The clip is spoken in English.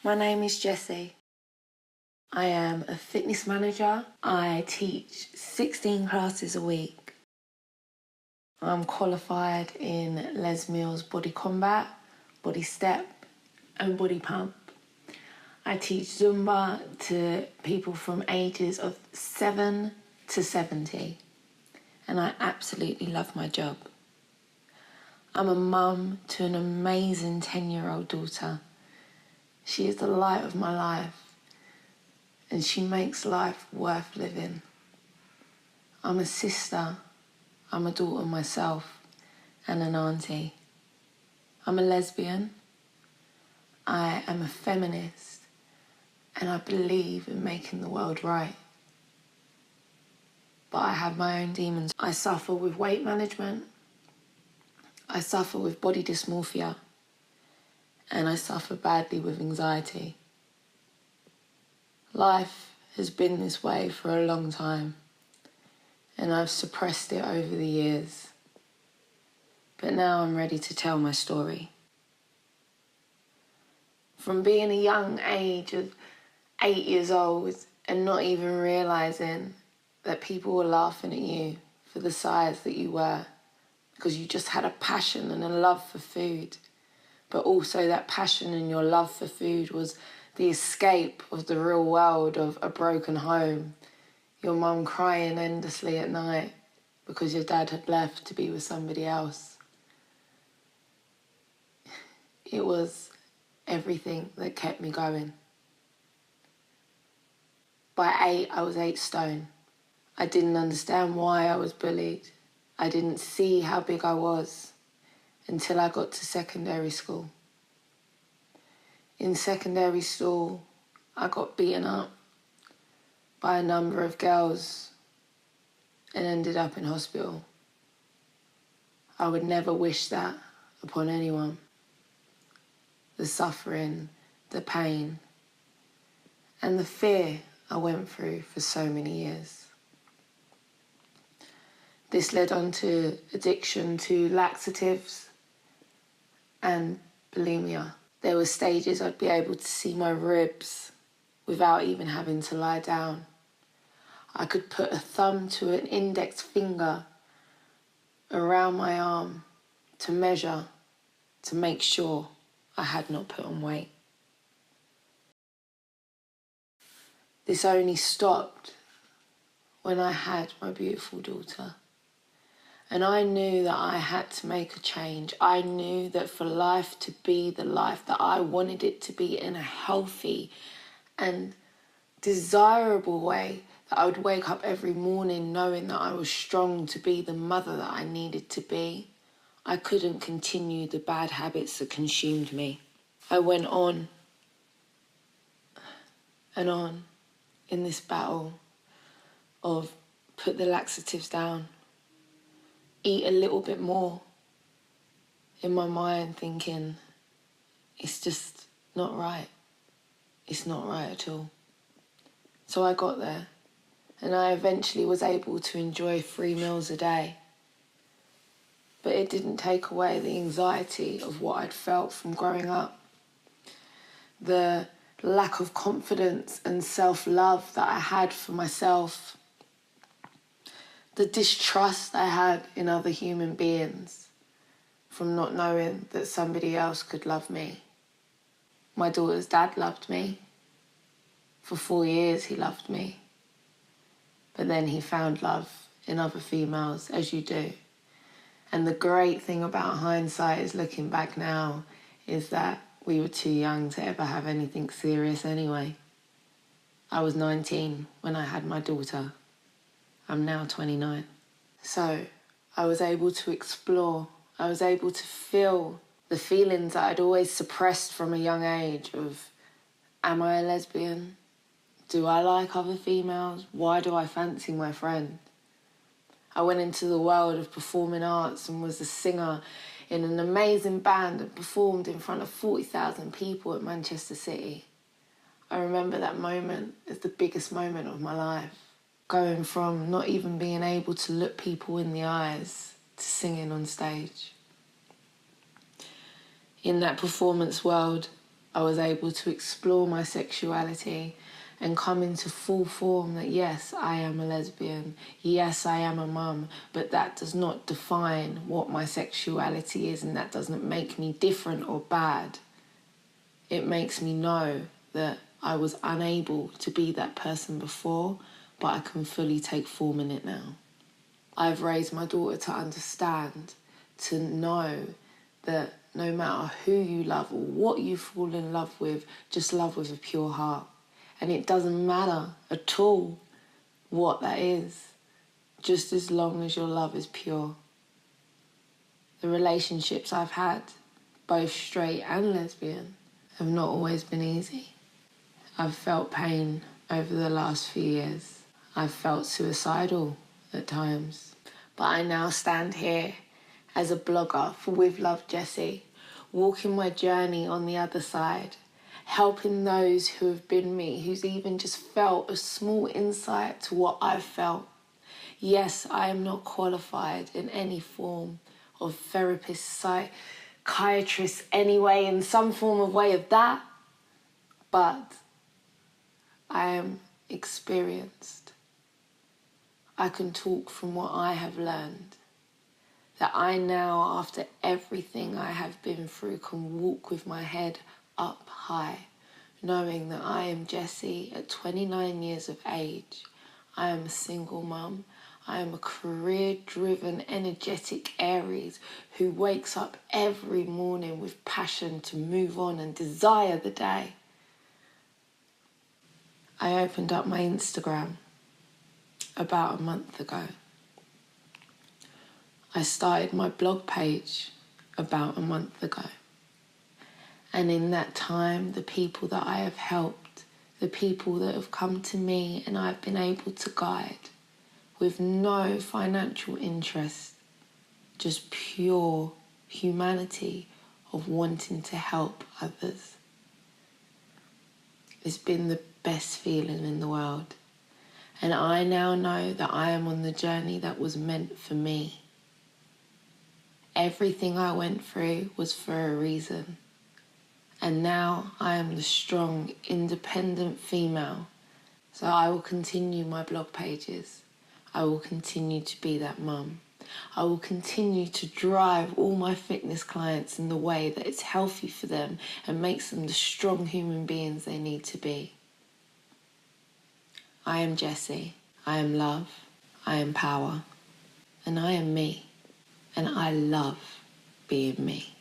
My name is Jessie. I am a fitness manager. I teach 16 classes a week. I'm qualified in Les Mills Body Combat, Body Step and Body Pump. I teach Zumba to people from ages of 7 to 70 and I absolutely love my job. I'm a mum to an amazing 10-year-old daughter. She is the light of my life and she makes life worth living. I'm a sister, I'm a daughter myself and an auntie. I'm a lesbian, I am a feminist and I believe in making the world right. But I have my own demons. I suffer with weight management, I suffer with body dysmorphia, and I suffer badly with anxiety. Life has been this way for a long time, and I've suppressed it over the years. But now I'm ready to tell my story. From being a young age of 8 years old and not even realising that people were laughing at you for the size that you were, because you just had a passion and a love for food. But also that passion and your love for food was the escape of the real world of a broken home, your mum crying endlessly at night because your dad had left to be with somebody else. It was everything that kept me going. By 8, I was 8 stone. I didn't understand why I was bullied. I didn't see how big I was until I got to secondary school. In secondary school, I got beaten up by a number of girls and ended up in hospital. I would never wish that upon anyone. The suffering, the pain, and the fear I went through for so many years. This led on to addiction to laxatives and bulimia. There were stages I'd be able to see my ribs without even having to lie down. I could put a thumb to an index finger around my arm to measure, to make sure I had not put on weight. This only stopped when I had my beautiful daughter. And I knew that I had to make a change. I knew that for life to be the life that I wanted it to be in a healthy and desirable way, that I would wake up every morning knowing that I was strong to be the mother that I needed to be, I couldn't continue the bad habits that consumed me. I went on and on in this battle of put the laxatives down, eat a little bit more, in my mind thinking, it's just not right. It's not right at all. So I got there and I eventually was able to enjoy 3 meals a day. But it didn't take away the anxiety of what I'd felt from growing up. The lack of confidence and self-love that I had for myself. The distrust I had in other human beings from not knowing that somebody else could love me. My daughter's dad loved me. For 4 years he loved me. But then he found love in other females, as you do. And the great thing about hindsight is looking back now is that we were too young to ever have anything serious anyway. I was 19 when I had my daughter. I'm now 29. So I was able to explore. I was able to feel the feelings that I'd always suppressed from a young age of, am I a lesbian? Do I like other females? Why do I fancy my friend? I went into the world of performing arts and was a singer in an amazing band and performed in front of 40,000 people at Manchester City. I remember that moment as the biggest moment of my life. Going from not even being able to look people in the eyes to singing on stage. In that performance world, I was able to explore my sexuality and come into full form that yes, I am a lesbian, yes, I am a mum, but that does not define what my sexuality is, and that doesn't make me different or bad. It makes me know that I was unable to be that person before, but I can fully take form in it now. I've raised my daughter to understand, to know that no matter who you love or what you fall in love with, just love with a pure heart. And it doesn't matter at all what that is, just as long as your love is pure. The relationships I've had, both straight and lesbian, have not always been easy. I've felt pain over the last few years. I've felt suicidal at times. But I now stand here as a blogger for With Love Jessie, walking my journey on the other side, helping those who have been me, who's even just felt a small insight to what I've felt. Yes, I am not qualified in any form of therapist, psychiatrist, anyway, in some form of way of that, but I am experienced. I can talk from what I have learned. That I now, after everything I have been through, can walk with my head up high, knowing that I am Jessie at 29 years of age. I am a single mum. I am a career-driven, energetic Aries who wakes up every morning with passion to move on and desire the day. I opened up my Instagram about a month ago. I started my blog page about a month ago. And in that time, the people that I have helped, the people that have come to me and I've been able to guide with no financial interest, just pure humanity of wanting to help others. It's been the best feeling in the world. And I now know that I am on the journey that was meant for me. Everything I went through was for a reason. And now I am the strong, independent female. So I will continue my blog pages. I will continue to be that mum. I will continue to drive all my fitness clients in the way that it's healthy for them and makes them the strong human beings they need to be. I am Jessie. I am love. I am power. And I am me. And I love being me.